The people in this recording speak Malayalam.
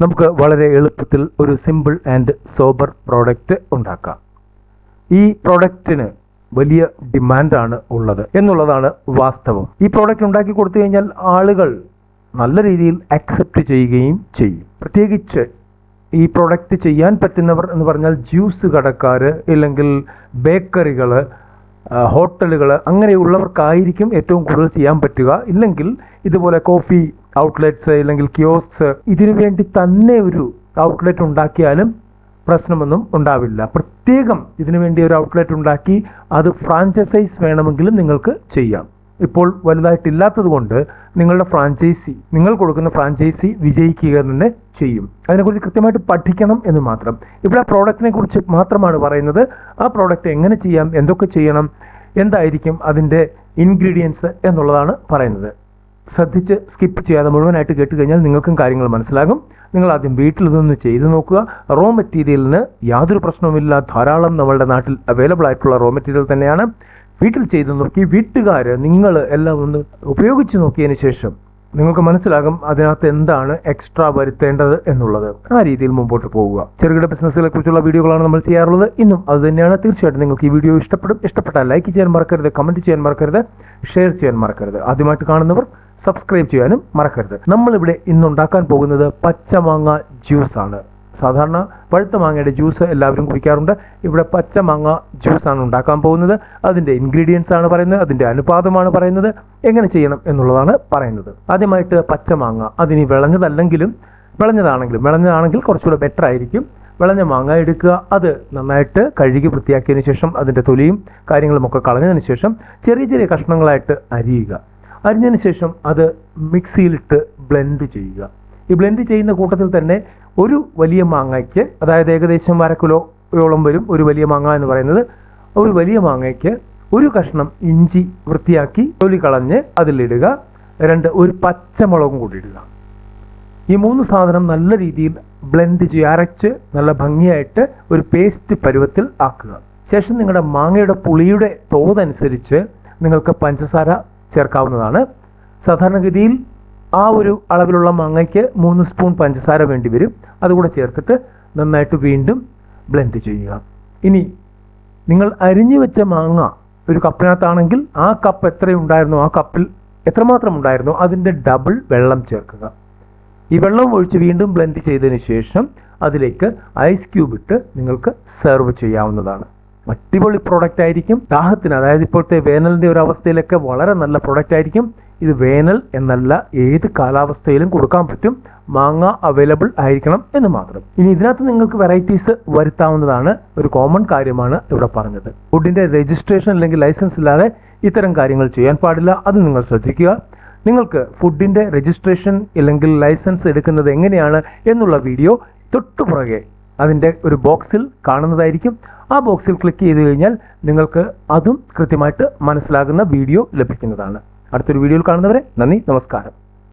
നമുക്ക് വളരെ എളുപ്പത്തിൽ ഒരു സിമ്പിൾ ആൻഡ് സോബർ പ്രോഡക്റ്റ് ഉണ്ടാക്കാം. ഈ പ്രോഡക്റ്റിന് വലിയ ഡിമാൻഡാണ് ഉള്ളത് എന്നുള്ളതാണ് വാസ്തവം. ഈ പ്രോഡക്റ്റ് ഉണ്ടാക്കി കൊടുത്തു കഴിഞ്ഞാൽ ആളുകൾ നല്ല രീതിയിൽ അക്സെപ്റ്റ് ചെയ്യുകയും ചെയ്യും. പ്രത്യേകിച്ച് ഈ പ്രോഡക്റ്റ് ചെയ്യാൻ പറ്റുന്നവർ എന്ന് പറഞ്ഞാൽ ജ്യൂസ് കടക്കാർ, ഇല്ലെങ്കിൽ ബേക്കറികൾ, ഹോട്ടലുകൾ, അങ്ങനെയുള്ളവർക്കായിരിക്കും ഏറ്റവും കൂടുതൽ ചെയ്യാൻ പറ്റുക. ഇല്ലെങ്കിൽ ഇതുപോലെ കോഫി ഔട്ട്ലെറ്റ്സ്, ഇല്ലെങ്കിൽ കിയോസ്ക്സ്, ഇതിനു വേണ്ടി തന്നെ ഒരു ഔട്ട്ലെറ്റ് ഉണ്ടാക്കിയാലും പ്രശ്നമൊന്നും ഉണ്ടാവില്ല. പ്രത്യേകം ഇതിനു വേണ്ടി ഒരു ഔട്ട്ലെറ്റ് ഉണ്ടാക്കി അത് ഫ്രാഞ്ചൈസൈസ് വേണമെങ്കിലും നിങ്ങൾക്ക് ചെയ്യാം. ഇപ്പോൾ വലുതായിട്ടില്ലാത്തത് കൊണ്ട് നിങ്ങൾ കൊടുക്കുന്ന ഫ്രാഞ്ചൈസി വിജയിക്കുക തന്നെ ചെയ്യും. അതിനെക്കുറിച്ച് കൃത്യമായിട്ട് പഠിക്കണം എന്ന് മാത്രം. ഇവിടെ ആ പ്രോഡക്റ്റിനെ കുറിച്ച് മാത്രമാണ് പറയുന്നത്. ആ പ്രോഡക്റ്റ് എങ്ങനെ ചെയ്യാം, എന്തൊക്കെ ചെയ്യണം, എന്തായിരിക്കും അതിൻ്റെ ഇൻഗ്രീഡിയൻസ് എന്നുള്ളതാണ് പറയുന്നത്. ശ്രദ്ധിച്ച് സ്കിപ്പ് ചെയ്യാതെ മുഴുവനായിട്ട് കേട്ട് കഴിഞ്ഞാൽ നിങ്ങൾക്കും കാര്യങ്ങൾ മനസ്സിലാകും. നിങ്ങൾ ആദ്യം വീട്ടിൽ ഇതൊന്ന് ചെയ്ത് നോക്കുക. റോ മെറ്റീരിയലിന് യാതൊരു പ്രശ്നവുമില്ല. ധാരാളം നമ്മളുടെ നാട്ടിൽ അവൈലബിൾ ആയിട്ടുള്ള റോ മെറ്റീരിയൽ തന്നെയാണ്. വീട്ടിൽ ചെയ്ത് നോക്കി വീട്ടുകാർ നിങ്ങൾ എല്ലാം ഒന്ന് ഉപയോഗിച്ച് നോക്കിയതിന് ശേഷം നിങ്ങൾക്ക് മനസ്സിലാകും അതിനകത്ത് എന്താണ് എക്സ്ട്രാ വരുത്തേണ്ടത് എന്നുള്ളത്. ആ രീതിയിൽ മുമ്പോട്ട് പോവുക. ചെറുകിട ബിസിനസ്സുകളെ കുറിച്ചുള്ള വീഡിയോകളാണ് നമ്മൾ ചെയ്യാറുള്ളത്. ഇന്നും അത് തന്നെയാണ്. തീർച്ചയായിട്ടും നിങ്ങൾക്ക് ഈ വീഡിയോ ഇഷ്ടപ്പെട്ടാൽ ലൈക്ക് ചെയ്യാൻ മറക്കരുത്, കമന്റ് ചെയ്യാൻ മറക്കരുത്, ഷെയർ ചെയ്യാൻ മറക്കരുത്. ആദ്യമായിട്ട് കാണുന്നവർ സബ്സ്ക്രൈബ് ചെയ്യാനും മറക്കരുത്. നമ്മളിവിടെ ഇന്നുണ്ടാക്കാൻ പോകുന്നത് പച്ചമാങ്ങ ജ്യൂസ് ആണ്. സാധാരണ പഴുത്ത മാങ്ങയുടെ ജ്യൂസ് എല്ലാവരും കുടിക്കാറുണ്ട്. ഇവിടെ പച്ചമാങ്ങ ജ്യൂസാണ് ഉണ്ടാക്കാൻ പോകുന്നത്. അതിൻ്റെ ഇൻഗ്രീഡിയൻസ് ആണ് പറയുന്നത്, അതിൻ്റെ അനുപാതമാണ് പറയുന്നത്, എങ്ങനെ ചെയ്യണം എന്നുള്ളതാണ് പറയുന്നത്. ആദ്യമായിട്ട് പച്ചമാങ്ങ, അതിനി വിളഞ്ഞതാണെങ്കിൽ കുറച്ചുകൂടെ ബെറ്റർ ആയിരിക്കും. വിളഞ്ഞ മാങ്ങ എടുക്കുക. അത് നന്നായിട്ട് കഴുകി വൃത്തിയാക്കിയതിന് ശേഷം അതിൻ്റെ തൊലിയും കാര്യങ്ങളുമൊക്കെ കളഞ്ഞതിന് ശേഷം ചെറിയ ചെറിയ കഷ്ണങ്ങളായിട്ട് അരിഞ്ഞതിന് ശേഷം അത് മിക്സിയിലിട്ട് ബ്ലെൻഡ് ചെയ്യുക. ഈ ബ്ലെൻഡ് ചെയ്യുന്ന കൂട്ടത്തിൽ തന്നെ ഒരു വലിയ മാങ്ങയ്ക്ക്, അതായത് ഏകദേശം 1/2 കിലോയോളം വരും ഒരു വലിയ മാങ്ങ എന്ന് പറയുന്നത്, ഒരു വലിയ മാങ്ങയ്ക്ക് ഒരു കഷ്ണം ഇഞ്ചി വൃത്തിയാക്കി തൊലി കളഞ്ഞ് അതിലിടുക. ഒരു പച്ചമുളകും കൂടി ഇടുക. ഈ 3 സാധനം നല്ല രീതിയിൽ ബ്ലെൻഡ് അരച്ച് നല്ല ഭംഗിയായിട്ട് ഒരു പേസ്റ്റ് പരുവത്തിൽ ആക്കുക. ശേഷം നിങ്ങളുടെ മാങ്ങയുടെ പുളിയുടെ തോതനുസരിച്ച് നിങ്ങൾക്ക് പഞ്ചസാര ചേർക്കാവുന്നതാണ്. സാധാരണഗതിയിൽ ആ ഒരു അളവിലുള്ള മാങ്ങയ്ക്ക് 3 സ്പൂൺ പഞ്ചസാര വേണ്ടി വരും. അതുകൂടെ ചേർത്തിട്ട് നന്നായിട്ട് വീണ്ടും ബ്ലെൻഡ് ചെയ്യുക. ഇനി നിങ്ങൾ അരിഞ്ഞു വെച്ച മാങ്ങ ഒരു കപ്പിനകത്താണെങ്കിൽ ആ കപ്പ് എത്രയുണ്ടായിരുന്നോ, ആ കപ്പിൽ എത്രമാത്രം ഉണ്ടായിരുന്നോ അതിൻ്റെ ഡബിൾ വെള്ളം ചേർക്കുക. ഈ വെള്ളം ഒഴിച്ച് വീണ്ടും ബ്ലെൻഡ് ചെയ്തതിന് ശേഷം അതിലേക്ക് ഐസ് ക്യൂബ് ഇട്ട് നിങ്ങൾക്ക് സെർവ് ചെയ്യാവുന്നതാണ്. അടിപൊളി പ്രോഡക്റ്റ് ആയിരിക്കും. ദാഹത്തിന്, അതായത് ഇപ്പോഴത്തെ വേനലിൻ്റെ ഒരു അവസ്ഥയിലൊക്കെ വളരെ നല്ല പ്രോഡക്റ്റ് ആയിരിക്കും. ഇത് വേനൽ എന്നല്ല, ഏത് കാലാവസ്ഥയിലും കൊടുക്കാൻ പറ്റും. മാങ്ങ അവൈലബിൾ ആയിരിക്കണം എന്ന് മാത്രം. ഇനി ഇതിനകത്ത് നിങ്ങൾക്ക് വെറൈറ്റീസ് വരുത്താവുന്നതാണ്. ഒരു കോമൺ കാര്യമാണ് ഇവിടെ പറഞ്ഞത്. ഫുഡിൻ്റെ രജിസ്ട്രേഷൻ അല്ലെങ്കിൽ ലൈസൻസ് ഇല്ലാതെ ഇത്തരം കാര്യങ്ങൾ ചെയ്യാൻ പാടില്ല. അത് നിങ്ങൾ ശ്രദ്ധിക്കുക. നിങ്ങൾക്ക് ഫുഡിൻ്റെ രജിസ്ട്രേഷൻ അല്ലെങ്കിൽ ലൈസൻസ് എടുക്കുന്നത് എങ്ങനെയാണ് എന്നുള്ള വീഡിയോ തൊട്ടുപുറകെ അതിൻ്റെ ഒരു ബോക്സിൽ കാണുന്നതായിരിക്കും. ആ ബോക്സിൽ ക്ലിക്ക് ചെയ്ത് കഴിഞ്ഞാൽ നിങ്ങൾക്ക് അതും കൃത്യമായിട്ട് മനസ്സിലാകുന്ന വീഡിയോ ലഭിക്കുന്നതാണ്. അടുത്തൊരു വീഡിയോയിൽ കാണുന്നവരെ നന്ദി, നമസ്കാരം.